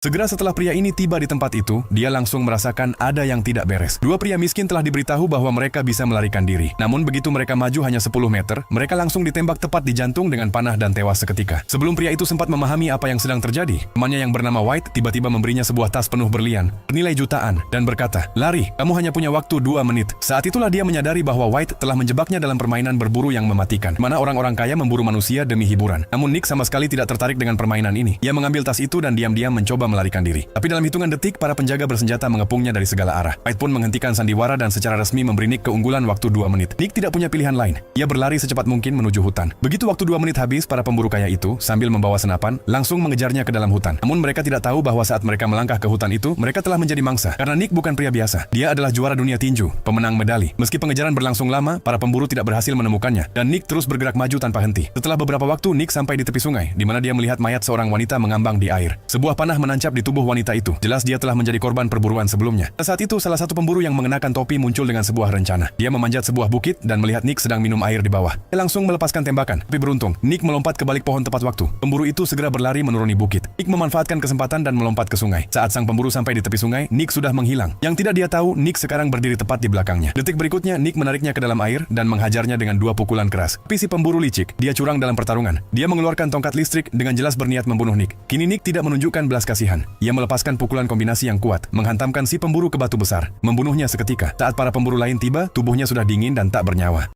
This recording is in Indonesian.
Segera setelah pria ini tiba di tempat itu, dia langsung merasakan ada yang tidak beres. Dua pria miskin telah diberitahu bahwa mereka bisa melarikan diri. Namun begitu mereka maju hanya 10 meter, mereka langsung ditembak tepat di jantung dengan panah dan tewas seketika. Sebelum pria itu sempat memahami apa yang sedang terjadi, temannya yang bernama White tiba-tiba memberinya sebuah tas penuh berlian, bernilai jutaan, dan berkata, "Lari, kamu hanya punya waktu 2 menit." Saat itulah dia menyadari bahwa White telah menjebaknya dalam permainan berburu yang mematikan, mana orang-orang kaya memburu manusia demi hiburan. Namun Nick sama sekali tidak tertarik dengan permainan ini. Ia mengambil tas itu dan diam-diam mencoba melarikan diri. Tapi dalam hitungan detik, para penjaga bersenjata mengepungnya dari segala arah. White pun menghentikan sandiwara dan secara resmi memberi Nick keunggulan waktu 2 menit. Nick tidak punya pilihan lain. Ia berlari secepat mungkin menuju hutan. Begitu waktu 2 menit habis, para pemburu kaya itu, sambil membawa senapan, langsung mengejarnya ke dalam hutan. Namun mereka tidak tahu bahwa saat mereka melangkah ke hutan itu, mereka telah menjadi mangsa. Karena Nick bukan pria biasa. Dia adalah juara dunia tinju, pemenang medali. Meski pengejaran berlangsung lama, para pemburu tidak berhasil menemukannya, dan Nick terus bergerak maju tanpa henti. Setelah beberapa waktu, Nick sampai di tepi sungai, di mana dia melihat mayat seorang wanita mengambang di air. Sebuah panah menancap di tubuh wanita itu. Jelas dia telah menjadi korban perburuan sebelumnya. Saat itu, salah satu pemburu yang mengenakan topi muncul dengan sebuah rencana. Dia memanjat sebuah bukit dan melihat Nick sedang minum air di bawah. Dia langsung melepaskan tembakan, tapi beruntung, Nick melompat ke balik pohon tepat waktu. Pemburu itu segera berlari menuruni bukit. Nick memanfaatkan kesempatan dan melompat ke sungai. Saat sang pemburu sampai di tepi sungai, Nick sudah menghilang. Yang tidak dia tahu, Nick sekarang berdiri tepat di belakangnya. Detik berikutnya, Nick menariknya ke dalam air dan menghajarnya dengan 2 pukulan keras. Tapi si pemburu licik, dia curang dalam pertarungan. Dia mengeluarkan tongkat listrik dengan jelas berniat membunuh Nick. Kini Nick tidak menunjukkan belas kasihan. Ia melepaskan pukulan kombinasi yang kuat, menghantamkan si pemburu ke batu besar, membunuhnya seketika. Saat para pemburu lain tiba, tubuhnya sudah dingin dan tak bernyawa.